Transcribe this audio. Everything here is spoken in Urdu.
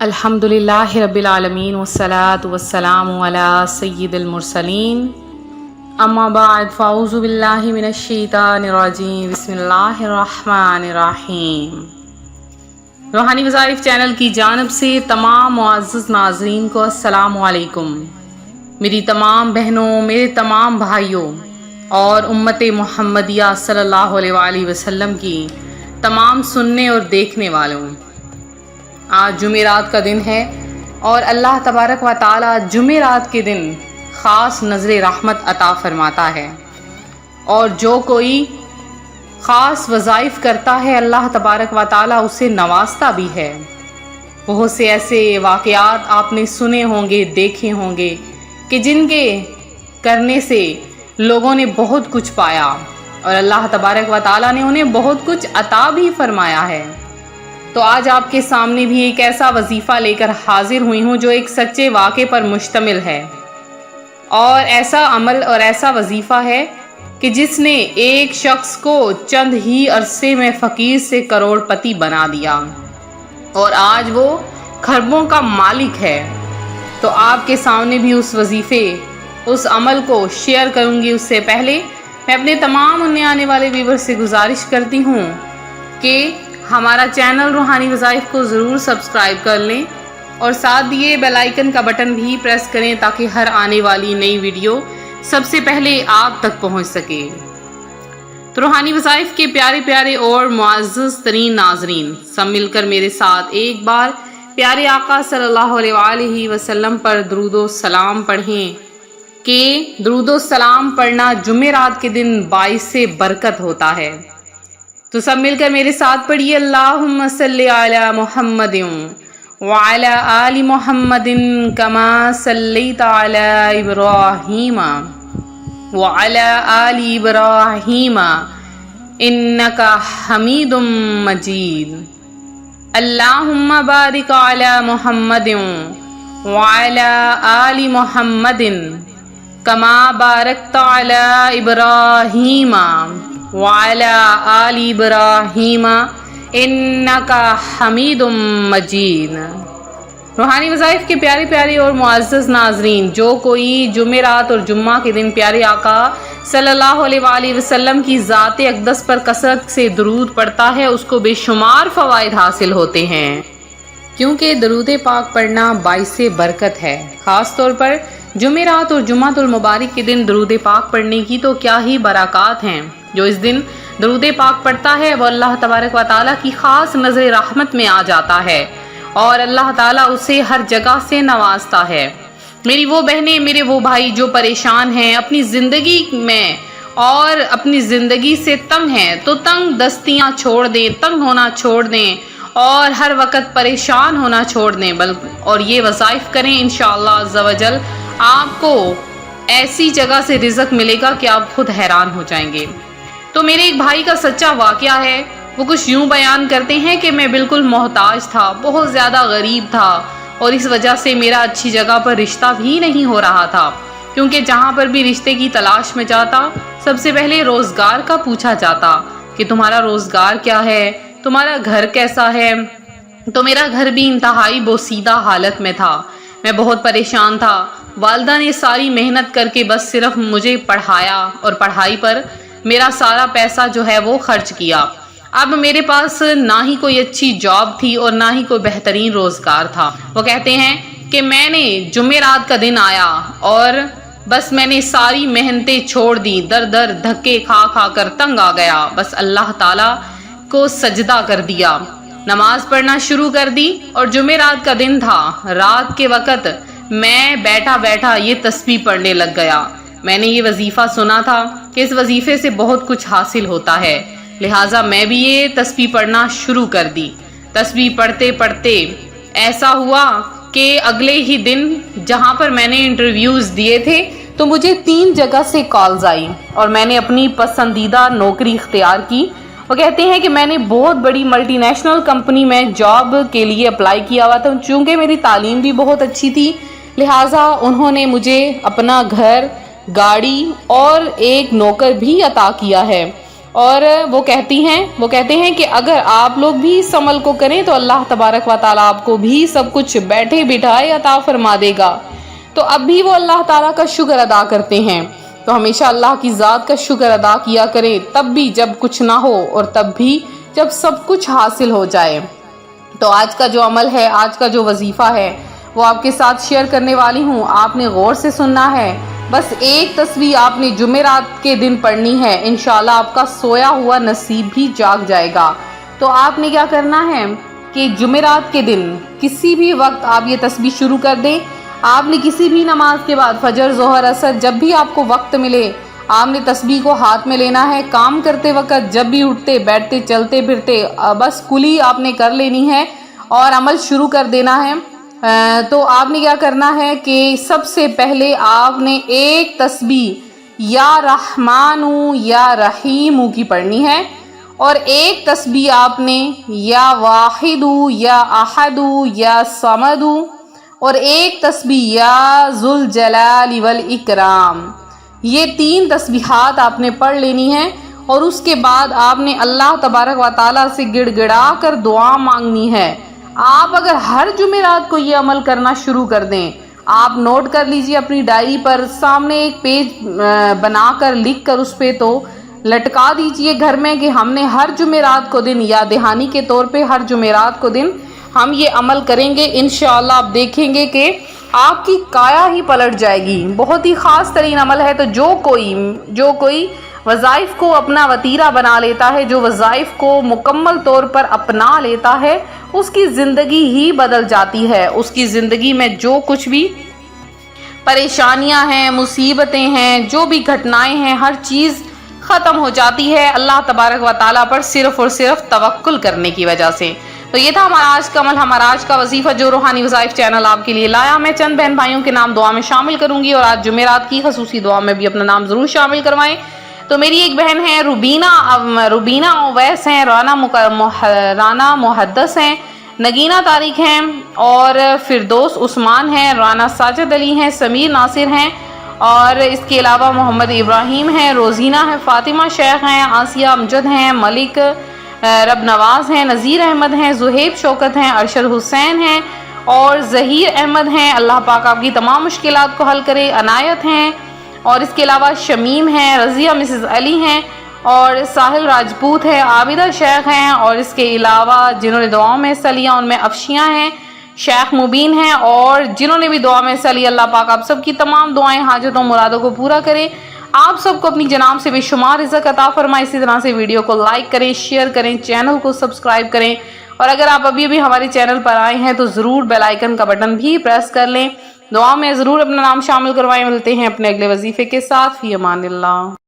الحمدللہ رب العالمین والصلاة والسلام علی سید المرسلین اما بعد فاعوذ باللہ من الشیطان الرجیم بسم اللہ الرحمن الرحیم۔ روحانی وظائف چینل کی جانب سے تمام معزز ناظرین کو السلام علیکم۔ میری تمام بہنوں، میرے تمام بھائیوں اور امت محمدیہ صلی اللہ علیہ وآلہ وسلم کی تمام سننے اور دیکھنے والوں، آج جمعرات کا دن ہے اور اللہ تبارک و تعالی جمعرات کے دن خاص نظر رحمت عطا فرماتا ہے، اور جو کوئی خاص وظائف کرتا ہے اللہ تبارک و تعالی اسے نوازتا بھی ہے۔ بہت سے ایسے واقعات آپ نے سنے ہوں گے، دیکھے ہوں گے کہ جن کے کرنے سے لوگوں نے بہت کچھ پایا اور اللہ تبارک و تعالی نے انہیں بہت کچھ عطا بھی فرمایا ہے۔ تو آج آپ کے سامنے بھی ایک ایسا وظیفہ لے کر حاضر ہوئی ہوں جو ایک سچے واقعے پر مشتمل ہے، اور ایسا عمل اور ایسا وظیفہ ہے کہ جس نے ایک شخص کو چند ہی عرصے میں فقیر سے کروڑ پتی بنا دیا اور آج وہ کھربوں کا مالک ہے۔ تو آپ کے سامنے بھی اس وظیفے، اس عمل کو شیئر کروں گی۔ اس سے پہلے میں اپنے تمام اننے آنے والے ویور سے گزارش کرتی ہوں کہ ہمارا چینل روحانی وظائف کو ضرور سبسکرائب کر لیں اور ساتھ دیے بیل آئیکن کا بٹن بھی پریس کریں تاکہ ہر آنے والی نئی ویڈیو سب سے پہلے آپ تک پہنچ سکے۔ تو روحانی وظائف کے پیارے پیارے اور معزز ترین ناظرین، سب مل کر میرے ساتھ ایک بار پیارے آقا صلی اللہ علیہ وآلہ وسلم پر درود و سلام پڑھیں کہ درود و سلام پڑھنا جمعرات کے دن باعث برکت ہوتا ہے۔ تو سب مل کر میرے ساتھ پڑھیے، اللہم صلی علی محمد وعلی آل محمد کما صلیت علی ابراہیم وعلی آل ابراہیم انکا حمید مجید۔ اللہم بارک علی محمد وعلی آل محمد کما بارکت علی ابراہیم وعلی آل ابراہیم انکا حمید مجید۔ روحانی وظائف کے پیارے پیارے اور معزز ناظرین، جو کوئی جمعرات اور جمعہ کے دن پیارے آقا صلی اللہ علیہ وآلہ وسلم کی ذات اقدس پر کثرت سے درود پڑھتا ہے، اس کو بے شمار فوائد حاصل ہوتے ہیں، کیونکہ درود پاک پڑھنا باعث برکت ہے۔ خاص طور پر جمعرات اور جمعۃ المبارک کے دن درود پاک پڑھنے کی تو کیا ہی برکات ہیں۔ جو اس دن درود پاک پڑھتا ہے وہ اللہ تبارک و تعالیٰ کی خاص نظر رحمت میں آ جاتا ہے اور اللہ تعالیٰ اسے ہر جگہ سے نوازتا ہے۔ میری وہ بہنیں، میرے وہ بھائی جو پریشان ہیں اپنی زندگی میں اور اپنی زندگی سے تنگ ہیں، تو تنگ دستیاں چھوڑ دیں، تنگ ہونا چھوڑ دیں اور ہر وقت پریشان ہونا چھوڑ دیں، اور یہ وظائف کریں، انشاءاللہ عز و جل آپ کو ایسی جگہ سے رزق ملے گا کہ آپ خود حیران ہو جائیں گے۔ تو میرے ایک بھائی کا سچا واقعہ ہے، وہ کچھ یوں بیان کرتے ہیں کہ میں بالکل محتاج تھا، بہت زیادہ غریب تھا، اور اس وجہ سے میرا اچھی جگہ پر رشتہ بھی نہیں ہو رہا تھا، کیونکہ جہاں پر بھی رشتے کی تلاش میں جاتا سب سے پہلے روزگار کا پوچھا جاتا کہ تمہارا روزگار کیا ہے، تمہارا گھر کیسا ہے۔ تو میرا گھر بھی انتہائی بوسیدہ حالت میں تھا، میں بہت پریشان تھا۔ والدہ نے ساری محنت کر کے بس صرف مجھے پڑھایا اور پڑھائی پر میرا سارا پیسہ جو ہے وہ خرچ کیا۔ اب میرے پاس نہ ہی کوئی اچھی جاب تھی اور نہ ہی کوئی بہترین روزگار تھا۔ وہ کہتے ہیں کہ میں نے جمعرات کا دن آیا اور بس میں نے ساری محنتیں چھوڑ دی، در در دھکے کھا کھا کر تنگ آ گیا، بس اللہ تعالیٰ کو سجدہ کر دیا، نماز پڑھنا شروع کر دی، اور جمعرات کا دن تھا، رات کے وقت میں بیٹھا بیٹھا یہ تسبیح پڑھنے لگ گیا۔ میں نے یہ وظیفہ سنا تھا کہ اس وظیفے سے بہت کچھ حاصل ہوتا ہے، لہٰذا میں بھی یہ تسبیح پڑھنا شروع کر دی۔ تسبیح پڑھتے پڑھتے ایسا ہوا کہ اگلے ہی دن جہاں پر میں نے انٹرویوز دیے تھے تو مجھے 3 جگہ سے کالز آئی اور میں نے اپنی پسندیدہ نوکری اختیار کی۔ وہ کہتے ہیں کہ میں نے بہت بڑی ملٹی نیشنل کمپنی میں جاب کے لیے اپلائی کیا ہوا تھا، چونکہ میری تعلیم بھی بہت اچھی تھی، لہٰذا انہوں نے مجھے اپنا گھر، گاڑی اور ایک نوکر بھی عطا کیا ہے، اور وہ کہتے ہیں کہ اگر آپ لوگ بھی اس عمل کو کریں تو اللہ تبارک و تعالیٰ آپ کو بھی سب کچھ بیٹھے بٹھائے عطا فرما دے گا۔ تو اب بھی وہ اللہ تعالیٰ کا شکر ادا کرتے ہیں، تو ہمیشہ اللہ کی ذات کا شکر ادا کیا کریں، تب بھی جب کچھ نہ ہو اور تب بھی جب سب کچھ حاصل ہو جائے۔ تو آج کا جو عمل ہے، آج کا جو وظیفہ ہے، وہ آپ کے ساتھ شیئر کرنے والی ہوں۔ آپ نے غور سے سننا ہے، بس ایک تسبیح آپ نے جمعرات کے دن پڑھنی ہے، انشاءاللہ آپ کا سویا ہوا نصیب بھی جاگ جائے گا۔ تو آپ نے کیا کرنا ہے کہ جمعرات کے دن کسی بھی وقت آپ یہ تسبیح شروع کر دیں۔ آپ نے کسی بھی نماز کے بعد، فجر، ظہر، عصر، جب بھی آپ کو وقت ملے، آپ نے تسبیح کو ہاتھ میں لینا ہے۔ کام کرتے وقت جب بھی اٹھتے بیٹھتے چلتے پھرتے بس کلی آپ نے کر لینی ہے اور عمل شروع کر دینا ہے۔ تو آپ نے کیا کرنا ہے کہ سب سے پہلے آپ نے ایک تسبیح یا رحمانو یا رحیمو کی پڑھنی ہے، اور ایک تسبیح آپ نے یا واحدو یا احدو یا صمدو، اور ایک تسبیح یا ذوالجلال والاکرام۔ یہ 3 تسبیحات آپ نے پڑھ لینی ہے، اور اس کے بعد آپ نے اللہ تبارک و تعالیٰ سے گڑ گڑا کر دعا مانگنی ہے۔ آپ اگر ہر جمعرات کو یہ عمل کرنا شروع کر دیں، آپ نوٹ کر لیجئے اپنی ڈائری پر، سامنے ایک پیج بنا کر لکھ کر اس پہ تو لٹکا دیجئے گھر میں کہ ہم نے ہر جمعرات کو دن، یا دہانی کے طور پہ ہر جمعرات کو دن ہم یہ عمل کریں گے۔ انشاءاللہ آپ دیکھیں گے کہ آپ کی کایا ہی پلٹ جائے گی۔ بہت ہی خاص ترین عمل ہے، تو جو کوئی وظائف کو اپنا وتیرہ بنا لیتا ہے، جو وظائف کو مکمل طور پر اپنا لیتا ہے، اس کی زندگی ہی بدل جاتی ہے۔ اس کی زندگی میں جو کچھ بھی پریشانیاں ہیں، مصیبتیں ہیں، جو بھی گھٹنائیں ہیں، ہر چیز ختم ہو جاتی ہے اللہ تبارک و تعالیٰ پر صرف اور صرف توکل کرنے کی وجہ سے۔ تو یہ تھا ہمارا آج کا عمل، ہمارا آج کا وظیفہ جو روحانی وظائف چینل آپ کے لیے لایا۔ میں چند بہن بھائیوں کے نام دعا میں شامل کروں گی، اور آج جمعرات کی خصوصی دعا میں بھی اپنا نام ضرور شامل کروائیں۔ تو میری ایک بہن ہے روبینہ اویس ہیں، رانا محدث ہیں، نگینہ طارق ہیں، اور فردوس عثمان ہیں، رانا ساجد علی ہیں، سمیر ناصر ہیں، اور اس کے علاوہ محمد ابراہیم ہیں، روزینہ ہے، فاطمہ شیخ ہیں، آسیہ امجد ہیں، ملک رب نواز ہیں، نذیر احمد ہیں، زہیب شوکت ہیں، ارشد حسین ہیں، اور ظہیر احمد ہیں۔ اللہ پاک آپ کی تمام مشکلات کو حل کرے۔ عنایت ہیں، اور اس کے علاوہ شمیم ہیں، رضیہ مسز علی ہیں، اور ساحل راجپوت ہے، عابدہ شیخ ہیں، اور اس کے علاوہ جنہوں نے دعاؤں میں حصہ لیا ان میں افشیاں ہیں، شیخ مبین ہیں، اور جنہوں نے بھی دعا میں حصہ لیا اللہ پاک آپ سب کی تمام دعائیں، حاجتوں، مرادوں کو پورا کرے۔ آپ سب کو اپنی جناب سے بے شمار رزق عطا فرمائے۔ اسی طرح سے ویڈیو کو لائک کریں، شیئر کریں، چینل کو سبسکرائب کریں، اور اگر آپ ابھی ہمارے چینل پر آئے ہیں تو ضرور بیل آئیکن کا بٹن بھی پریس کر لیں۔ دعا میں ضرور اپنا نام شامل کروائیں۔ ملتے ہیں اپنے اگلے وظیفے کے ساتھ۔ فی امان اللہ۔